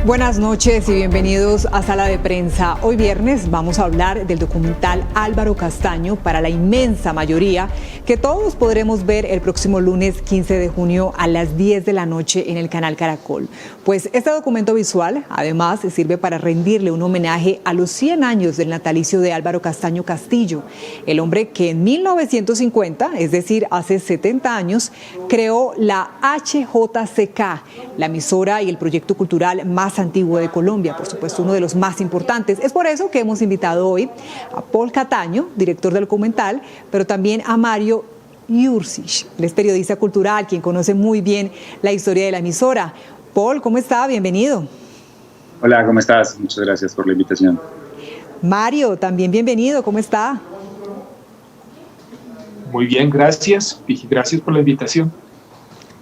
Buenas noches y bienvenidos a Sala de Prensa. Hoy viernes vamos a hablar del documental Álvaro Castaño para la inmensa mayoría, que todos podremos ver el próximo lunes 15 de junio a las 10 de la noche en el canal Caracol. Pues este documento visual además sirve para rendirle un homenaje a los 100 años del natalicio de Álvaro Castaño Castillo, el hombre que en 1950, es decir, hace 70 años, creó la HJCK, la emisora y el proyecto cultural más antiguo de Colombia, por supuesto uno de los más importantes. Es por eso que hemos invitado hoy a Paul Cataño, director del documental, pero también a Mario Jursic, él es periodista cultural, quien conoce muy bien la historia de la emisora. Paul, ¿cómo está? Bienvenido. Hola, ¿cómo estás? Muchas gracias por la invitación. Mario, también bienvenido, ¿cómo está? Muy bien, gracias y gracias por la invitación.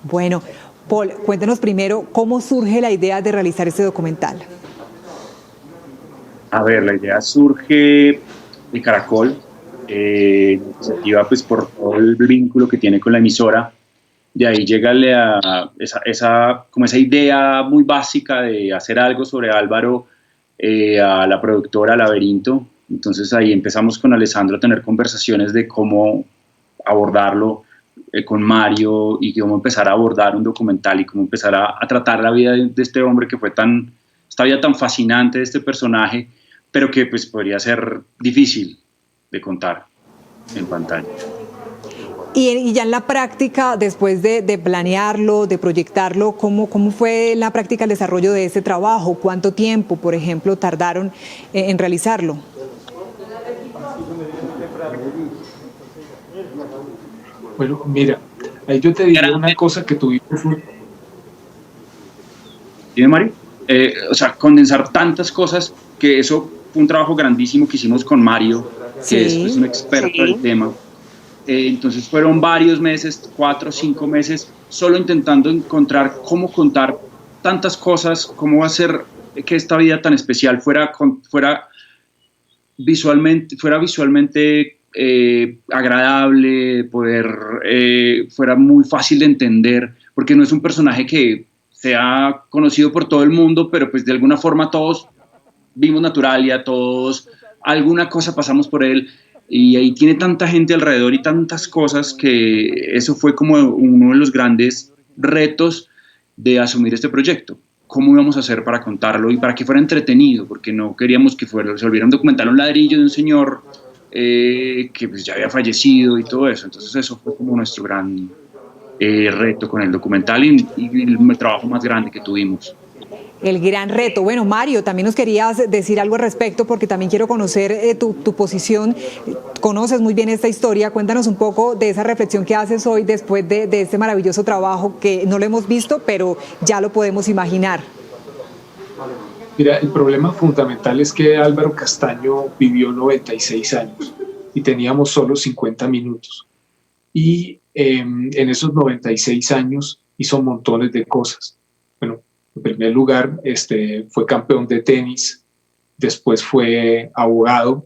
Bueno, Paul, cuéntenos primero cómo surge la idea de realizar este documental. A ver, la idea surge de Caracol, iniciativa pues por todo el vínculo que tiene con la emisora. De ahí llega esa idea muy básica de hacer algo sobre Álvaro a la productora Laberinto. Entonces ahí empezamos con Alessandro a tener conversaciones de cómo abordarlo con Mario y cómo empezar a abordar un documental y cómo empezar a tratar la vida de este hombre que fue esta vida tan fascinante de este personaje, pero que pues podría ser difícil de contar en pantalla. Y ya en la práctica, después de planearlo, de proyectarlo, ¿cómo fue la práctica el desarrollo de ese trabajo? ¿Cuánto tiempo, por ejemplo, tardaron en realizarlo? Bueno, mira, ahí yo te diría una cosa que tuvimos. ¿Tiene Mario? O sea, condensar tantas cosas, que eso fue un trabajo grandísimo que hicimos con Mario, que es un experto del tema. Entonces fueron varios meses, 4 o 5 meses, solo intentando encontrar cómo contar tantas cosas, cómo hacer que esta vida tan especial fuera visualmente agradable, fuera muy fácil de entender, porque no es un personaje que sea conocido por todo el mundo, pero pues de alguna forma todos vimos Naturalia, todos alguna cosa pasamos por él, y ahí tiene tanta gente alrededor y tantas cosas que eso fue como uno de los grandes retos de asumir este proyecto. ¿Cómo íbamos a hacer para contarlo y para que fuera entretenido? Porque no queríamos que se volviera un documental, un ladrillo de un señor que pues ya había fallecido y todo eso. Entonces eso fue como nuestro gran reto con el documental y el trabajo más grande que tuvimos. El gran reto. Bueno, Mario, también nos querías decir algo al respecto, porque también quiero conocer tu posición. Conoces muy bien esta historia. Cuéntanos un poco de esa reflexión que haces hoy después de este maravilloso trabajo que no lo hemos visto, pero ya lo podemos imaginar. Mira, el problema fundamental es que Álvaro Castaño vivió 96 años y teníamos solo 50 minutos. Y en esos 96 años hizo montones de cosas. Bueno, en primer lugar, fue campeón de tenis, después fue abogado.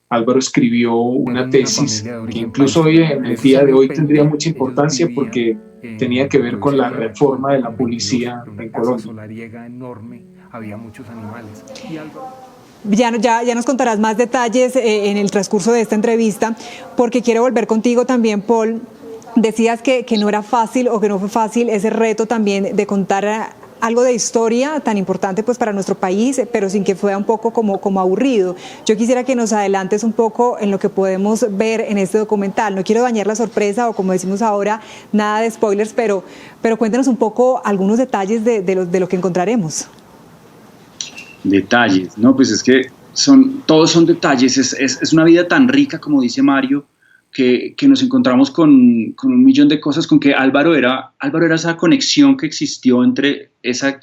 Álvaro escribió una tesis que incluso hoy, en el día de hoy, tendría mucha importancia porque tenía que ver con la reforma de la policía en Colombia. Había muchos animales. Ya nos contarás más detalles en el transcurso de esta entrevista, porque quiero volver contigo también, Paul. Decías que no era fácil o que no fue fácil ese reto también de contar algo de historia tan importante pues para nuestro país, pero sin que fuera un poco como aburrido. Yo quisiera que nos adelantes un poco en lo que podemos ver en este documental. No quiero dañar la sorpresa o, como decimos ahora, nada de spoilers, pero cuéntanos un poco algunos detalles de lo que encontraremos. Detalles, ¿no? Pues es que todos son detalles. Es una vida tan rica, como dice Mario, que nos encontramos con un millón de cosas, con que Álvaro era esa conexión que existió entre esa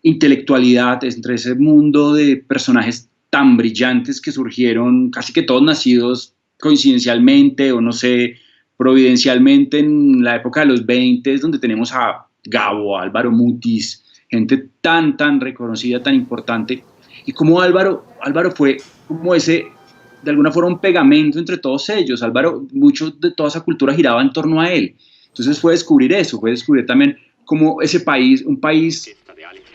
intelectualidad, entre ese mundo de personajes tan brillantes que surgieron, casi que todos nacidos coincidencialmente o no sé, providencialmente en la época de los 20, donde tenemos a Gabo, a Álvaro Mutis, gente tan reconocida, tan importante, y como Álvaro fue como ese, de alguna forma, un pegamento entre todos ellos. Álvaro, mucho de toda esa cultura giraba en torno a él. Entonces fue descubrir eso, fue descubrir también cómo ese país, un país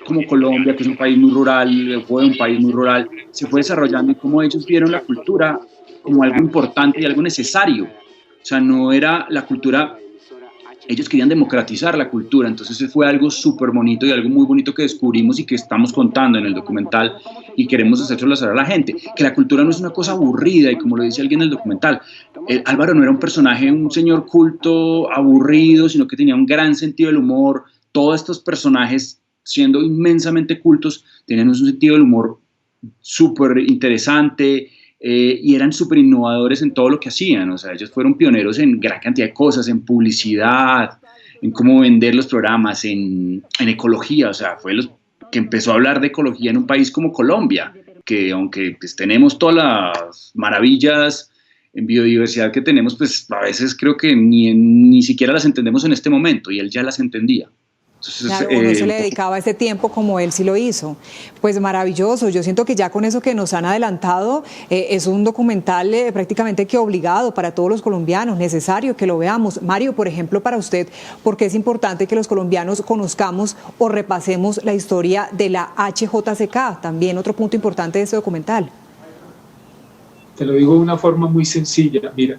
como Colombia, que es un país muy rural, fue un país muy rural, se fue desarrollando y cómo ellos vieron la cultura como algo importante y algo necesario. O sea, no era la cultura, ellos querían democratizar la cultura, entonces fue algo súper bonito y algo muy bonito que descubrimos y que estamos contando en el documental y queremos hacérselo saber a la gente, que la cultura no es una cosa aburrida y como lo dice alguien en el documental, Álvaro no era un personaje, un señor culto, aburrido, sino que tenía un gran sentido del humor. Todos estos personajes, siendo inmensamente cultos, tenían un sentido del humor súper interesante, y eran súper innovadores en todo lo que hacían. O sea, ellos fueron pioneros en gran cantidad de cosas, en publicidad, en cómo vender los programas, en ecología. O sea, fue los que empezó a hablar de ecología en un país como Colombia, que aunque pues, tenemos todas las maravillas en biodiversidad que tenemos, pues a veces creo que ni siquiera las entendemos en este momento, y él ya las entendía. Entonces, claro, o no se le dedicaba ese tiempo como él sí lo hizo. Pues maravilloso, yo siento que ya con eso que nos han adelantado, es un documental prácticamente que obligado para todos los colombianos, necesario que lo veamos. Mario, por ejemplo, para usted, ¿por qué es importante que los colombianos conozcamos o repasemos la historia de la HJCK? También otro punto importante de este documental. Te lo digo de una forma muy sencilla, mira,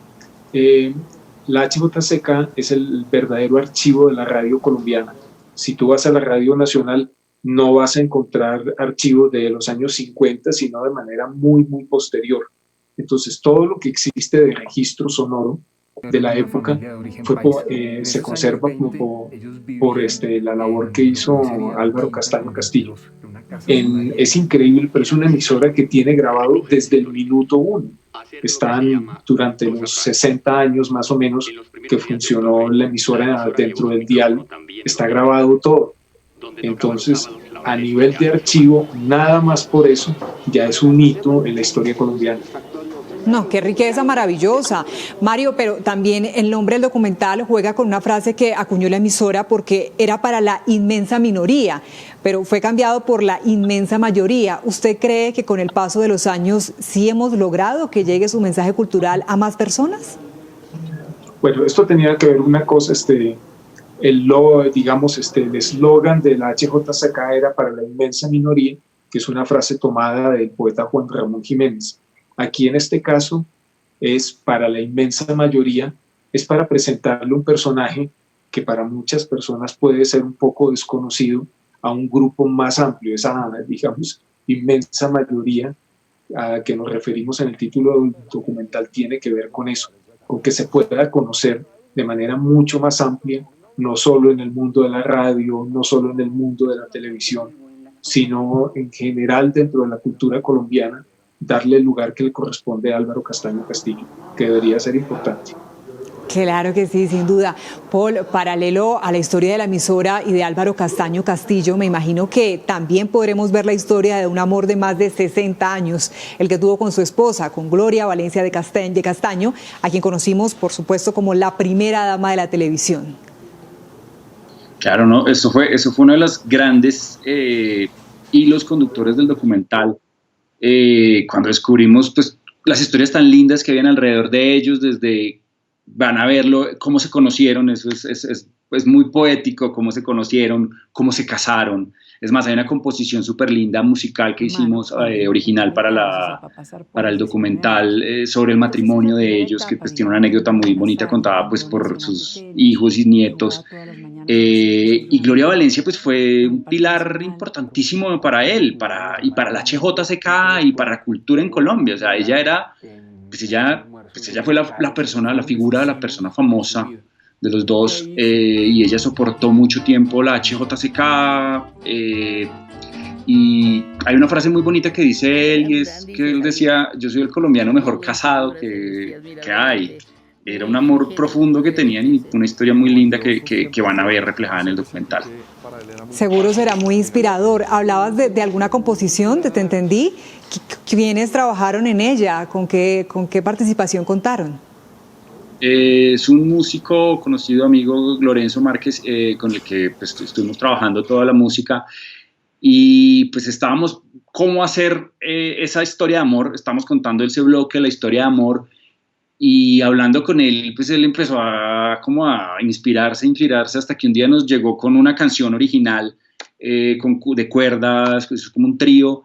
la HJCK es el verdadero archivo de la radio colombiana. Si tú vas a la Radio Nacional, no vas a encontrar archivos de los años 50, sino de manera muy, muy posterior. Entonces, todo lo que existe de registro sonoro de la época se conserva por la labor que hizo Álvaro Castaño Castillo. Es increíble, pero es una emisora que tiene grabado desde el minuto 1. Están durante los 60 años más o menos que funcionó la emisora dentro del dial, está grabado todo. Entonces, a nivel de archivo, nada más por eso ya es un hito en la historia colombiana. No, qué riqueza maravillosa. Mario, pero también el nombre del documental juega con una frase que acuñó la emisora porque era para la inmensa minoría, pero fue cambiado por la inmensa mayoría. ¿Usted cree que con el paso de los años sí hemos logrado que llegue su mensaje cultural a más personas? Bueno, esto tenía que ver una cosa, el eslogan de la HJCK era para la inmensa minoría, que es una frase tomada del poeta Juan Ramón Jiménez. Aquí en este caso es para la inmensa mayoría, es para presentarle un personaje que para muchas personas puede ser un poco desconocido a un grupo más amplio, esa, digamos, inmensa mayoría a que nos referimos en el título del documental tiene que ver con eso, con que se pueda conocer de manera mucho más amplia, no solo en el mundo de la radio, no solo en el mundo de la televisión, sino en general dentro de la cultura colombiana, darle el lugar que le corresponde a Álvaro Castaño Castillo, que debería ser importante. Claro que sí, sin duda. Paul, paralelo a la historia de la emisora y de Álvaro Castaño Castillo, me imagino que también podremos ver la historia de un amor de más de 60 años, el que tuvo con su esposa, con Gloria Valencia de Castaño, a quien conocimos, por supuesto, como la primera dama de la televisión. Claro, no, eso fue uno de los grandes hilos conductores del documental. Cuando descubrimos pues, las historias tan lindas que habían alrededor de ellos, desde van a verlo, cómo se conocieron, eso es muy poético, cómo se conocieron, cómo se casaron. Es más, hay una composición súper linda musical que hicimos original para el documental sobre el matrimonio de ellos, que pues tiene una anécdota muy bonita contada pues por sus hijos y nietos. Y Gloria Valencia pues fue un pilar importantísimo para él, y para la HJCK y para la cultura en Colombia. O sea, ella era, pues ella fue la persona, la figura, la persona famosa de los dos, y ella soportó mucho tiempo la HJCK, y hay una frase muy bonita que dice él, y es que él decía: yo soy el colombiano mejor casado que hay. Era un amor profundo que tenían y una historia muy linda que van a ver reflejada en el documental. Seguro será muy inspirador. Hablabas de alguna composición, te entendí. ¿Quiénes trabajaron en ella? ¿Con qué participación contaron? Es un músico conocido, amigo, Lorenzo Márquez, con el que pues, estuvimos trabajando toda la música, y pues estábamos cómo hacer esa historia de amor. Estamos contando ese bloque de la historia de amor, y hablando con él, pues él empezó a inspirarse hasta que un día nos llegó con una canción original de cuerdas, es como un trío,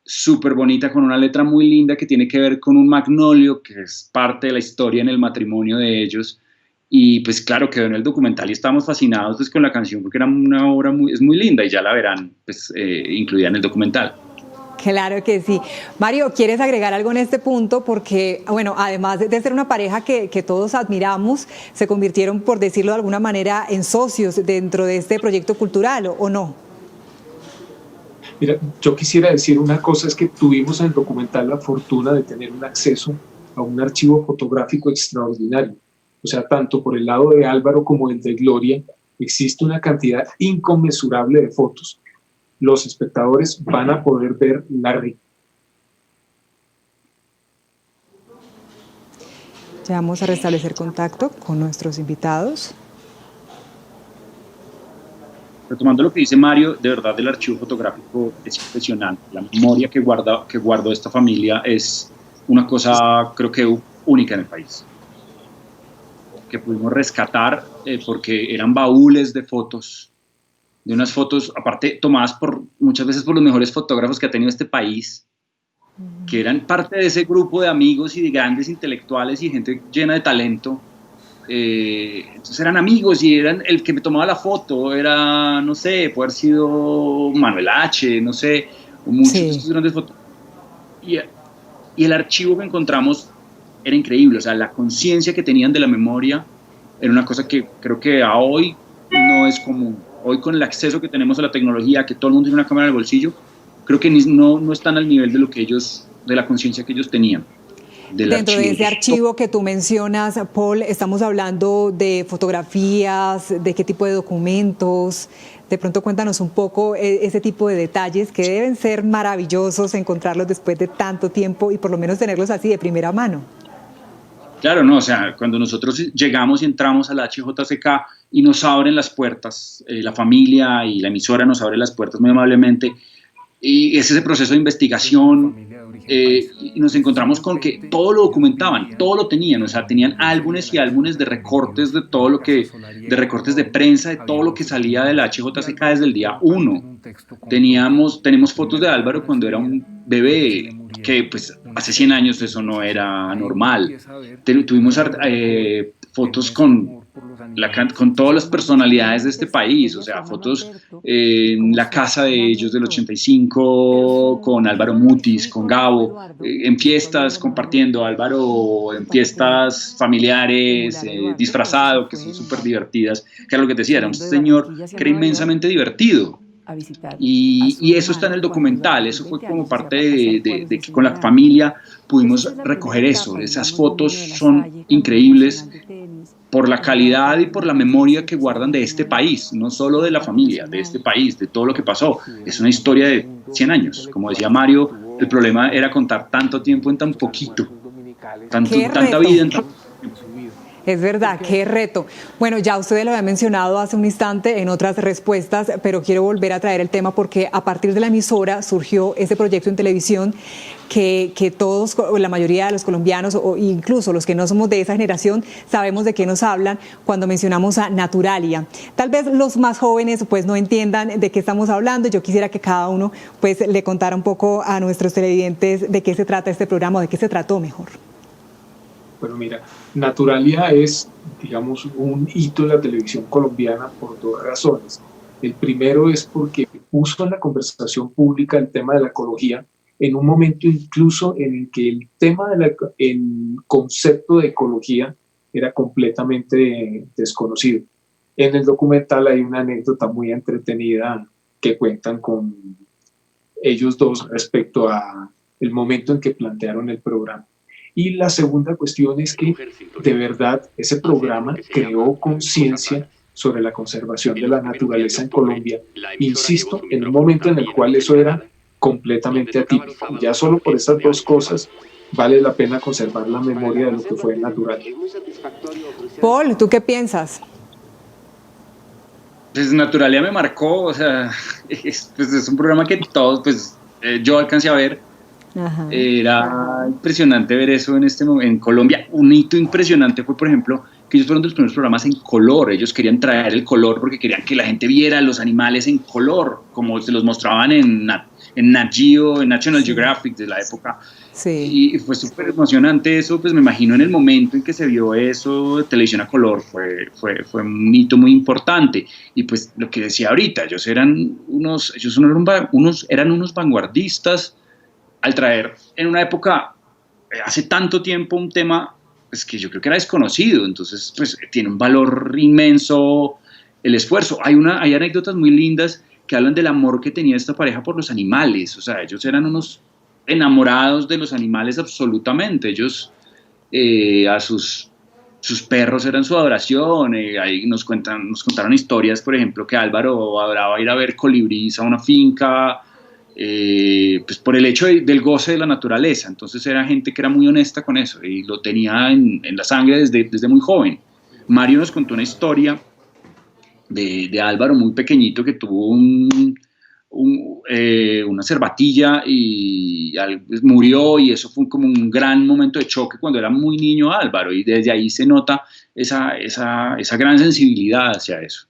súper bonita, con una letra muy linda que tiene que ver con un magnolio, que es parte de la historia en el matrimonio de ellos. Y pues claro, quedó en el documental y estábamos fascinados pues, con la canción, porque era una obra es muy linda y ya la verán pues, incluida en el documental. Claro que sí. Mario, ¿quieres agregar algo en este punto? Porque, bueno, además de ser una pareja que todos admiramos, se convirtieron, por decirlo de alguna manera, en socios dentro de este proyecto cultural, ¿o no? Mira, yo quisiera decir una cosa, es que tuvimos en el documental la fortuna de tener un acceso a un archivo fotográfico extraordinario. O sea, tanto por el lado de Álvaro como el de Gloria, existe una cantidad inconmensurable de fotos. Los espectadores van a poder ver la riqueza. Ya vamos a restablecer contacto con nuestros invitados. Retomando lo que dice Mario, de verdad el archivo fotográfico es impresionante. La memoria que guardó esta familia es una cosa, creo que única en el país. Que pudimos rescatar porque eran baúles de fotos, de unas fotos, aparte tomadas muchas veces por los mejores fotógrafos que ha tenido este país, que eran parte de ese grupo de amigos y de grandes intelectuales y gente llena de talento. Entonces eran amigos y eran el que me tomaba la foto, era, no sé, puede haber sido Manuel H., no sé, muchos de esos grandes fotos. Y el archivo que encontramos era increíble, o sea, la conciencia que tenían de la memoria era una cosa que creo que a hoy no es común. Hoy con el acceso que tenemos a la tecnología, que todo el mundo tiene una cámara en el bolsillo, creo que no están al nivel de lo que de la conciencia que ellos tenían. Dentro de ese archivo que tú mencionas, Paul, estamos hablando de fotografías, de qué tipo de documentos. De pronto cuéntanos un poco ese tipo de detalles que deben ser maravillosos encontrarlos después de tanto tiempo y por lo menos tenerlos así de primera mano. Claro, no, o sea, cuando nosotros llegamos y entramos a la HJCK y nos abren las puertas, la familia y la emisora nos abren las puertas muy amablemente, y es ese proceso de investigación, y nos encontramos con que todo lo documentaban, todo lo tenían, o sea, tenían álbumes y álbumes de recortes de todo lo que, de recortes de prensa, de todo lo que salía de la HJCK desde el día 1. Tenemos fotos de Álvaro cuando era un bebé, que pues hace 100 años eso no era normal. Tuvimos fotos con todas las personalidades de este país, o sea, fotos en la casa de ellos del 85, con Álvaro Mutis, con Gabo, en fiestas compartiendo, Álvaro en fiestas familiares, disfrazado, que son súper divertidas, que era lo que te decía, era un señor que era inmensamente divertido. Y eso está en el documental, eso fue como parte de que con la familia pudimos recoger eso. Esas fotos son increíbles por la calidad y por la memoria que guardan de este país, no solo de la familia, de este país, de todo lo que pasó. Es una historia de 100 años, como decía Mario, el problema era contar tanto tiempo en tan poquito, tanta vida en tan poco tiempo. Es verdad, qué reto. Bueno, ya usted lo había mencionado hace un instante en otras respuestas, pero quiero volver a traer el tema porque a partir de la emisora surgió ese proyecto en televisión que todos, la mayoría de los colombianos, o incluso los que no somos de esa generación, sabemos de qué nos hablan cuando mencionamos a Naturalia. Tal vez los más jóvenes pues no entiendan de qué estamos hablando. Yo quisiera que cada uno pues le contara un poco a nuestros televidentes de qué se trata este programa, o de qué se trató mejor. Bueno, mira, Naturalia es, digamos, un hito en la televisión colombiana por dos razones. El primero es porque puso en la conversación pública el tema de la ecología en un momento incluso en el que el concepto de ecología era completamente desconocido. En el documental hay una anécdota muy entretenida que cuentan con ellos dos respecto a el momento en que plantearon el programa. Y la segunda cuestión es que de verdad ese programa creó conciencia sobre la conservación de la naturaleza en Colombia, insisto, en un momento en el cual eso era completamente atípico. Ya solo por esas dos cosas vale la pena conservar la memoria de lo que fue natural. Paul, ¿tú qué piensas? Pues Naturalia me marcó, o sea, es un programa que todos, pues yo alcancé a ver. Ajá. Era impresionante ver eso en Colombia. Un hito impresionante fue, por ejemplo, que ellos fueron de los primeros programas en color. Ellos querían traer el color porque querían que la gente viera los animales en color, como se los mostraban en Nat Geo, en National Geographic de la época. Sí. Y fue súper emocionante eso, pues me imagino en el momento en que se vio eso de televisión a color, fue un hito muy importante. Y pues lo que decía ahorita, ellos eran unos vanguardistas al traer en una época, hace tanto tiempo, un tema pues, que yo creo que era desconocido. Entonces pues tiene un valor inmenso el esfuerzo. Hay anécdotas muy lindas que hablan del amor que tenía esta pareja por los animales. O sea, ellos eran unos enamorados de los animales absolutamente. Ellos a sus perros eran su adoración. Ahí nos contaron historias, por ejemplo, que Álvaro adoraba ir a ver colibríes a una finca, pues por el hecho del goce de la naturaleza. Entonces era gente que era muy honesta con eso y lo tenía en la sangre desde muy joven. Mario nos contó una historia de Álvaro muy pequeñito que tuvo una cervatilla y murió, y eso fue como un gran momento de choque cuando era muy niño Álvaro, y desde ahí se nota esa gran sensibilidad hacia eso.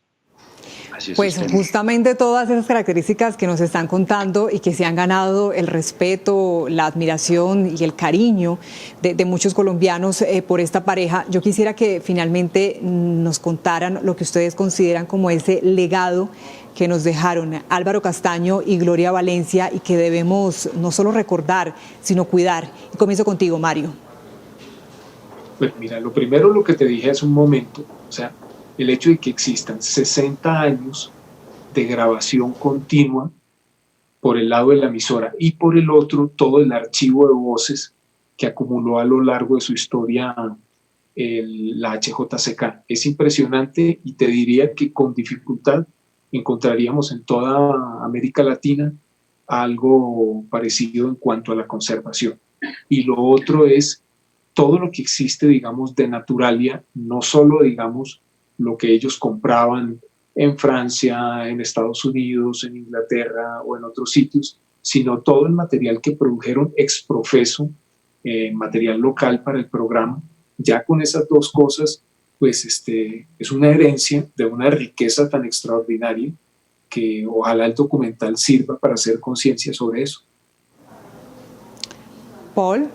Pues justamente todas esas características que nos están contando y que se han ganado el respeto, la admiración y el cariño de muchos colombianos por esta pareja. Yo quisiera que finalmente nos contaran lo que ustedes consideran como ese legado que nos dejaron Álvaro Castaño y Gloria Valencia, y que debemos no solo recordar, sino cuidar. Y comienzo contigo, Mario. Pues mira, lo primero, lo que te dije hace un momento, o sea, el hecho de que existan 60 años de grabación continua por el lado de la emisora y por el otro todo el archivo de voces que acumuló a lo largo de su historia la HJCK. Es impresionante, y te diría que con dificultad encontraríamos en toda América Latina algo parecido en cuanto a la conservación. Y lo otro es todo lo que existe, digamos, de Naturalia, no solo, digamos, lo que ellos compraban en Francia, en Estados Unidos, en Inglaterra o en otros sitios, sino todo el material que produjeron ex profeso, material local para el programa. Ya con esas dos cosas, pues es una herencia de una riqueza tan extraordinaria que ojalá el documental sirva para hacer conciencia sobre eso. Paul.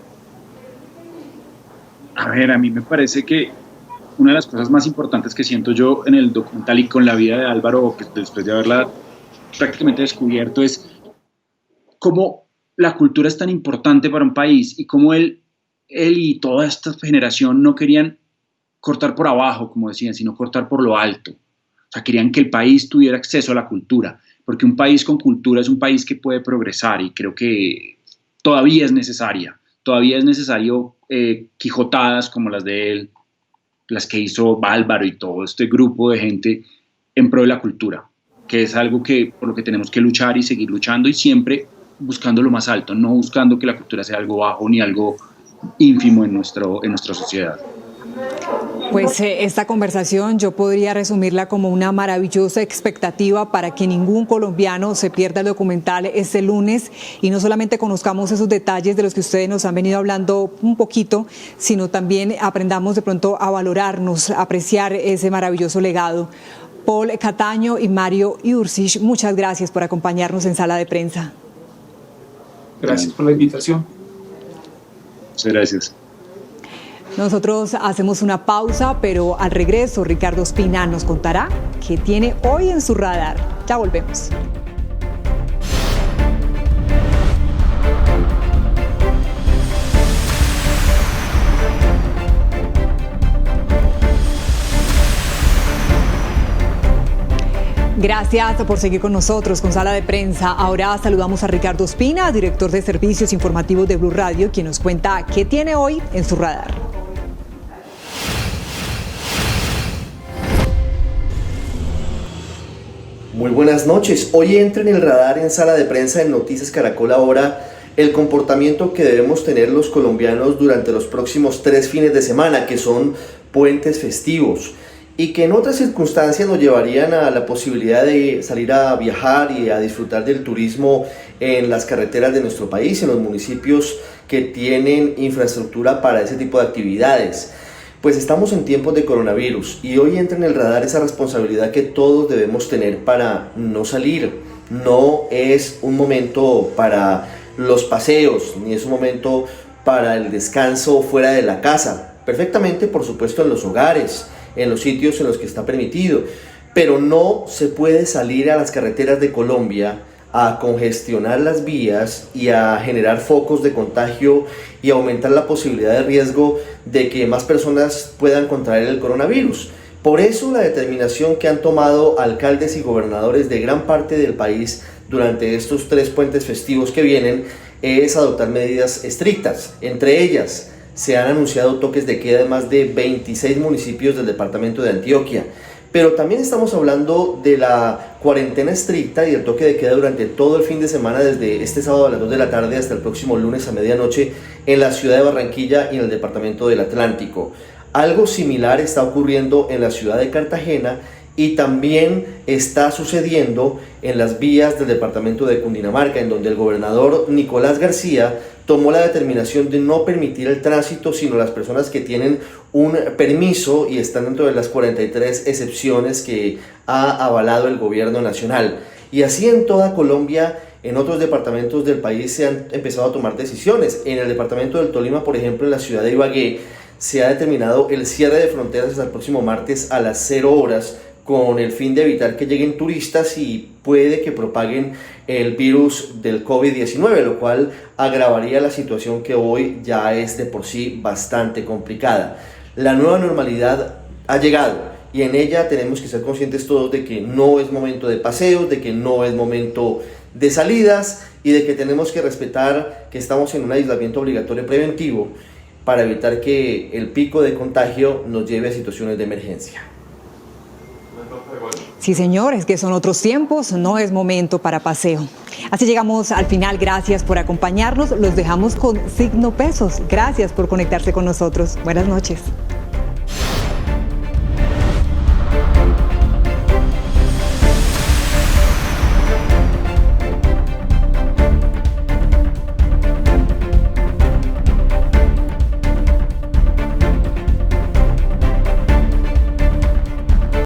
A ver, a mí me parece que una de las cosas más importantes que siento yo en el documental y con la vida de Álvaro, pues, después de haberla prácticamente descubierto, es cómo la cultura es tan importante para un país y cómo él y toda esta generación no querían cortar por abajo, como decían, sino cortar por lo alto. O sea, querían que el país tuviera acceso a la cultura, porque un país con cultura es un país que puede progresar, y creo que todavía es necesario quijotadas como las de él, las que hizo Álvaro y todo este grupo de gente en pro de la cultura, que es algo por lo que tenemos que luchar y seguir luchando, y siempre buscando lo más alto, no buscando que la cultura sea algo bajo ni algo ínfimo en nuestra sociedad. Pues esta conversación yo podría resumirla como una maravillosa expectativa para que ningún colombiano se pierda el documental este lunes, y no solamente conozcamos esos detalles de los que ustedes nos han venido hablando un poquito, sino también aprendamos de pronto a valorarnos, a apreciar ese maravilloso legado. Paul Cataño y Mario Jursic, muchas gracias por acompañarnos en Sala de Prensa. Gracias por la invitación. Muchas gracias. Nosotros hacemos una pausa, pero al regreso Ricardo Ospina nos contará qué tiene hoy en su radar. Ya volvemos. Gracias por seguir con nosotros con Sala de Prensa. Ahora saludamos a Ricardo Ospina, director de Servicios Informativos de Blue Radio, quien nos cuenta qué tiene hoy en su radar. Muy buenas noches. Hoy entra en el radar en Sala de Prensa en Noticias Caracol Ahora el comportamiento que debemos tener los colombianos durante los próximos 3 fines de semana, que son puentes festivos. y que en otras circunstancias nos llevarían a la posibilidad de salir a viajar y a disfrutar del turismo en las carreteras de nuestro país, en los municipios que tienen infraestructura para ese tipo de actividades. Pues estamos en tiempos de coronavirus y hoy entra en el radar esa responsabilidad que todos debemos tener para no salir. No es un momento para los paseos, ni es un momento para el descanso fuera de la casa. Perfectamente, por supuesto, en los hogares, en los sitios en los que está permitido, pero no se puede salir a las carreteras de Colombia a congestionar las vías y a generar focos de contagio y aumentar la posibilidad de riesgo de que más personas puedan contraer el coronavirus. Por eso la determinación que han tomado alcaldes y gobernadores de gran parte del país durante estos 3 puentes festivos que vienen es adoptar medidas estrictas. Entre ellas, se han anunciado toques de queda en más de 26 municipios del departamento de Antioquia. Pero también estamos hablando de la cuarentena estricta y el toque de queda durante todo el fin de semana, desde este sábado a las 2 de la tarde hasta el próximo lunes a medianoche en la ciudad de Barranquilla y en el departamento del Atlántico. Algo similar está ocurriendo en la ciudad de Cartagena y también está sucediendo en las vías del departamento de Cundinamarca, en donde el gobernador Nicolás García tomó la determinación de no permitir el tránsito, sino las personas que tienen un permiso y están dentro de las 43 excepciones que ha avalado el gobierno nacional. Y así en toda Colombia, en otros departamentos del país se han empezado a tomar decisiones. En el departamento del Tolima, por ejemplo, en la ciudad de Ibagué, se ha determinado el cierre de fronteras hasta el próximo martes a las 0 horas, con el fin de evitar que lleguen turistas y puede que propaguen el virus del COVID-19, lo cual agravaría la situación que hoy ya es de por sí bastante complicada. La nueva normalidad ha llegado y en ella tenemos que ser conscientes todos de que no es momento de paseos, de que no es momento de salidas y de que tenemos que respetar que estamos en un aislamiento obligatorio preventivo para evitar que el pico de contagio nos lleve a situaciones de emergencia. Sí, señores, que son otros tiempos, no es momento para paseo. Así llegamos al final, gracias por acompañarnos, los dejamos con Signo Pesos, gracias por conectarse con nosotros, buenas noches.